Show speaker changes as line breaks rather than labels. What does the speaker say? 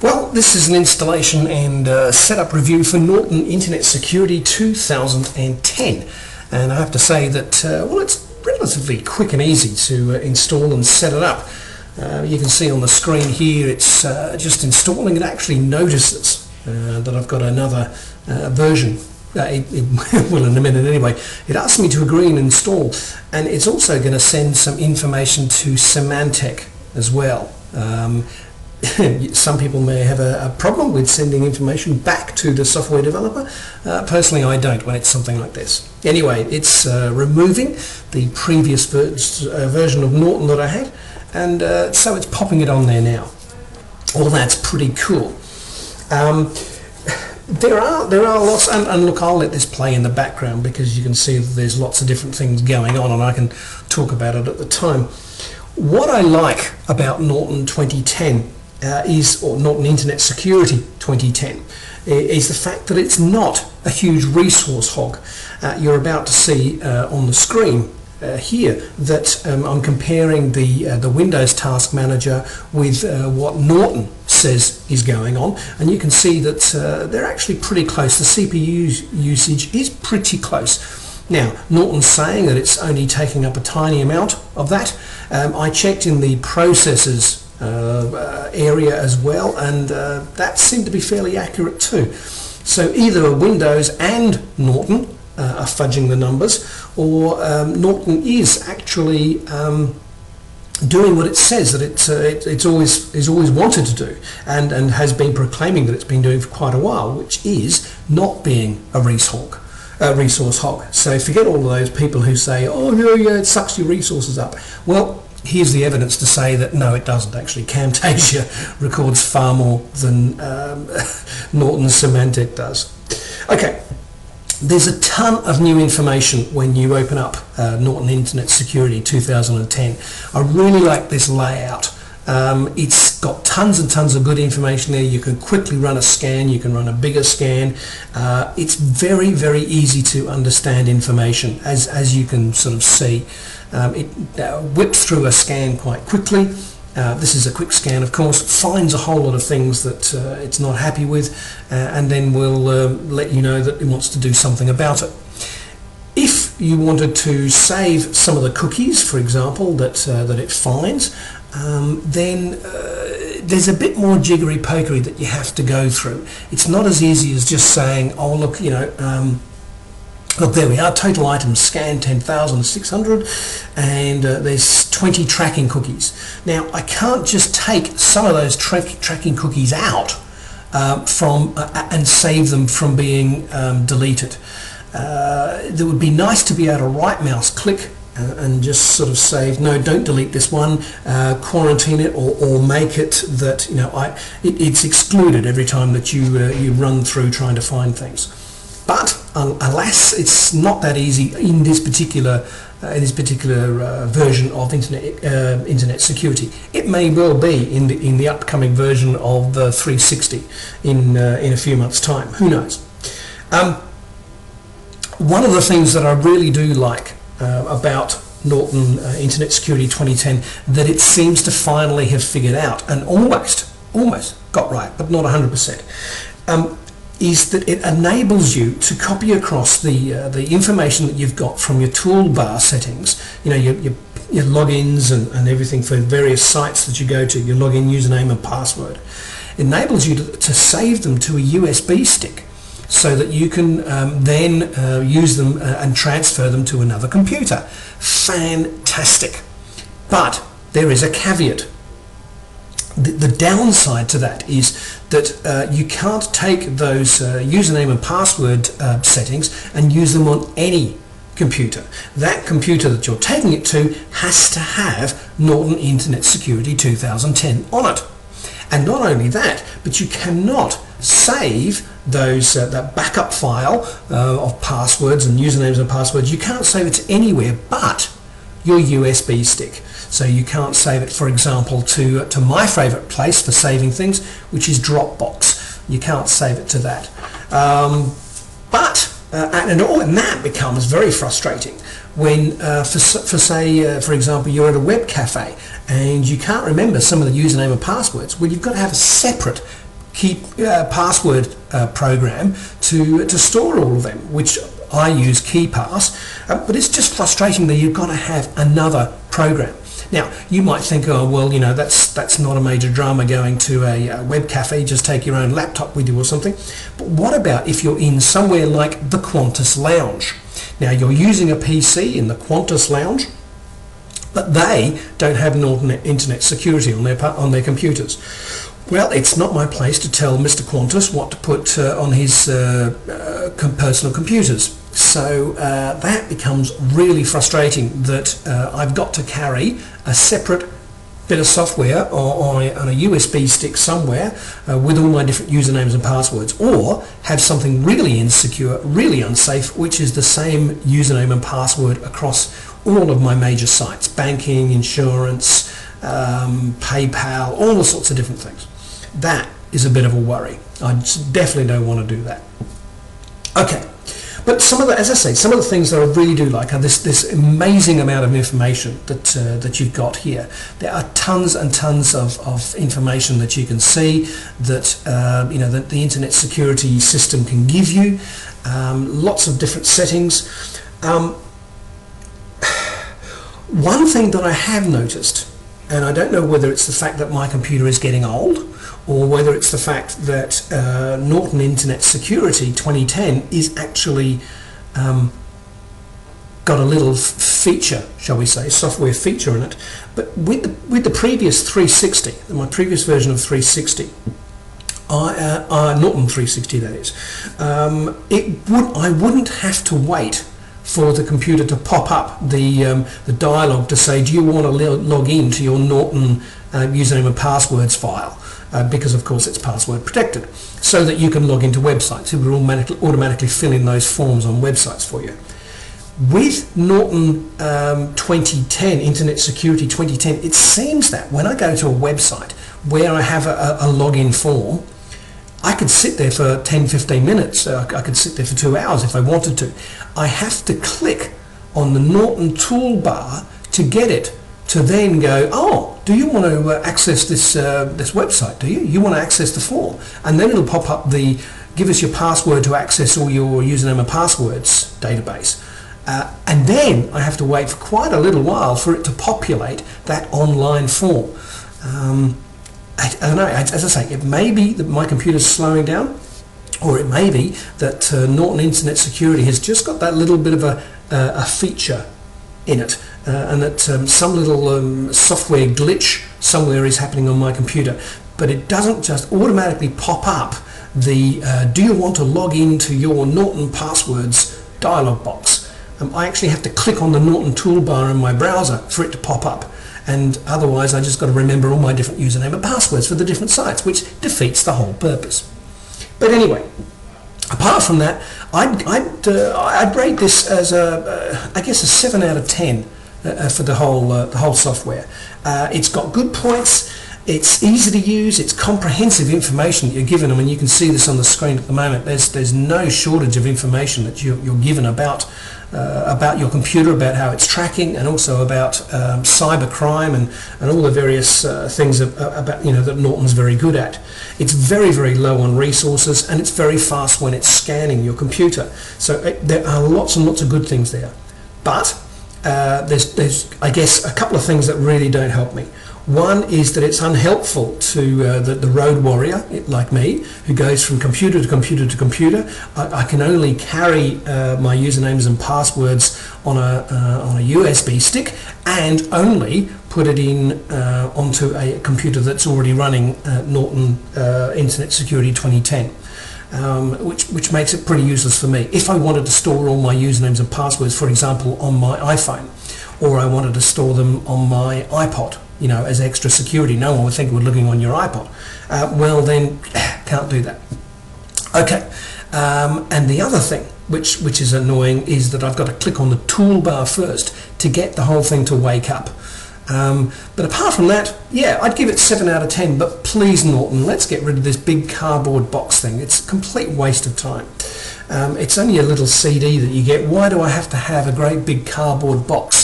Well, this is an installation and setup review for Norton Internet Security 2010, and I have to say that well, it's relatively quick and easy to install and set it up. You can see on the screen here it's just installing. It actually notices that I've got another version. It will in a minute anyway. It asks me to agree and install, and it's also going to send some information to Symantec as well. Some people may have a problem with sending information back to the software developer. Personally, I don't when it's something like this. Anyway, it's removing the previous version of Norton that I had, and so it's popping it on there now. All that's pretty cool. There are lots, and look, I'll let this play in the background because you can see that there's lots of different things going on, and I can talk about it at the time. What I like about Norton 2010 or Norton Internet Security 2010 is the fact that it's not a huge resource hog. You're about to see on the screen here that I'm comparing the Windows Task Manager with what Norton says is going on, and you can see that they're actually pretty close. The CPU usage is pretty close. Now, Norton's saying that it's only taking up a tiny amount of that. I checked in the processors area as well, and that seemed to be fairly accurate too. So either Windows and Norton are fudging the numbers, or Norton is actually doing what it says that it's always wanted to do, and has been proclaiming that it's been doing for quite a while, which is not being a resource hog. So forget all of those people who say, oh yeah, it sucks your resources up. Well, here's the evidence to say that no, it doesn't actually. Camtasia records far more than Norton Symantec does. Okay, there's a ton of new information when you open up Norton Internet Security 2010. I really like this layout. It's got tons and tons of good information there. You can quickly run a scan, you can run a bigger scan. It's very, very easy to understand information, as you can sort of see. It whips through a scan quite quickly. This is a quick scan, of course, finds a whole lot of things that it's not happy with, and then will let you know that it wants to do something about it. If you wanted to save some of the cookies, for example, that it finds, then there's a bit more jiggery-pokery that you have to go through. It's not as easy as just saying, oh look, you know, look, there we are, total items scanned 10,600, and there's 20 tracking cookies. Now, I can't just take some of those tracking cookies out and save them from being deleted. It would be nice to be able to right mouse click and just sort of say, no, don't delete this one, quarantine it, or make it that, you know, it's excluded every time that you run through trying to find things. But alas, it's not that easy in this particular version of Internet Security. It may well be in the upcoming version of 360 in a few months' time. Who knows? One of the things that I really do like about Norton Internet Security 2010 that it seems to finally have figured out, and almost got right, but not 100%. Is that it enables you to copy across the information that you've got from your toolbar settings, you know, your logins and everything for various sites that you go to, your login username and password. It enables you to save them to a USB stick so that you can then use them and transfer them to another computer. Fantastic. But there is a caveat. The downside to that is that you can't take those username and password settings and use them on any computer. That computer that you're taking it to has to have Norton Internet Security 2010 on it. And not only that, but you cannot save those that backup file of passwords and usernames and passwords. You can't save it to anywhere but your USB stick. So you can't save it, for example, to my favorite place for saving things, which is Dropbox. You can't save it to that. And that becomes very frustrating when, for example, you're at a web cafe and you can't remember some of the username and passwords. Well, you've got to have a separate password program to store all of them, which I use KeyPass, but it's just frustrating that you've got to have another program. Now, you might think, oh, well, you know, that's not a major drama going to a web cafe, just take your own laptop with you or something. But what about if you're in somewhere like the Qantas Lounge? Now, you're using a PC in the Qantas Lounge, but they don't have Norton Internet Security on their computers. Well, it's not my place to tell Mr. Qantas what to put on his personal computers. So that becomes really frustrating that I've got to carry a separate bit of software on a USB stick somewhere with all my different usernames and passwords, or have something really insecure, really unsafe, which is the same username and password across all of my major sites: banking, insurance, PayPal, all the sorts of different things. That is a bit of a worry. I definitely don't want to do that. Okay. But some of the, as I say, some of the things that I really do like are this amazing amount of information that you've got here. There are tons and tons of information that you can see that you know, that the Internet Security system can give you. Lots of different settings. One thing that I have noticed, and I don't know whether it's the fact that my computer is getting old, or whether it's the fact that Norton Internet Security 2010 is actually got a little feature, shall we say, software feature in it. But with the previous 360, my previous version of 360, Norton 360 that is, I wouldn't have to wait for the computer to pop up the dialog to say, do you want to log in to your Norton username and passwords file? Because of course it's password protected, so that you can log into websites. It will automatically fill in those forms on websites for you. With Norton 2010, Internet Security 2010, it seems that when I go to a website where I have a login form, I could sit there for 10-15 minutes. I could sit there for 2 hours if I wanted to. I have to click on the Norton toolbar to get it, to then go, oh, do you want to access this website, do you? You want to access the form? And then it'll pop up the, give us your password to access all your username and passwords database. And then I have to wait for quite a little while for it to populate that online form. I don't know, as I say, it may be that my computer's slowing down, or it may be that Norton Internet Security has just got that little bit of a feature in it, and that some little software glitch somewhere is happening on my computer. But it doesn't just automatically pop up the do you want to log into your Norton passwords dialog box. I actually have to click on the Norton toolbar in my browser for it to pop up, and otherwise I just got to remember all my different username and passwords for the different sites, which defeats the whole purpose. But anyway, apart from that, I'd rate this as I guess a 7 out of 10 for the whole software. It's got good points. It's easy to use. It's comprehensive information that you're given. I mean, you can see this on the screen at the moment. There's no shortage of information that you're given about your computer, about how it's tracking, and also about cyber crime and all the various things about, you know, that Norton's very good at. It's very, very low on resources, and it's very fast when it's scanning your computer. So there are lots and lots of good things there. But there's I guess a couple of things that really don't help me. One is that it's unhelpful to the road warrior like me, who goes from computer to computer to computer. I can only carry my usernames and passwords on a USB stick, and only put it in onto a computer that's already running Norton Internet Security 2010. Which makes it pretty useless for me. If I wanted to store all my usernames and passwords, for example, on my iPhone, or I wanted to store them on my iPod, you know, as extra security, no one would think we're looking on your iPod. Well then, can't do that. Okay, and the other thing which is annoying is that I've got to click on the toolbar first to get the whole thing to wake up. But apart from that, yeah, I'd give it 7 out of 10, but please, Norton, let's get rid of this big cardboard box thing. It's a complete waste of time. It's only a little CD that you get. Why do I have to have a great big cardboard box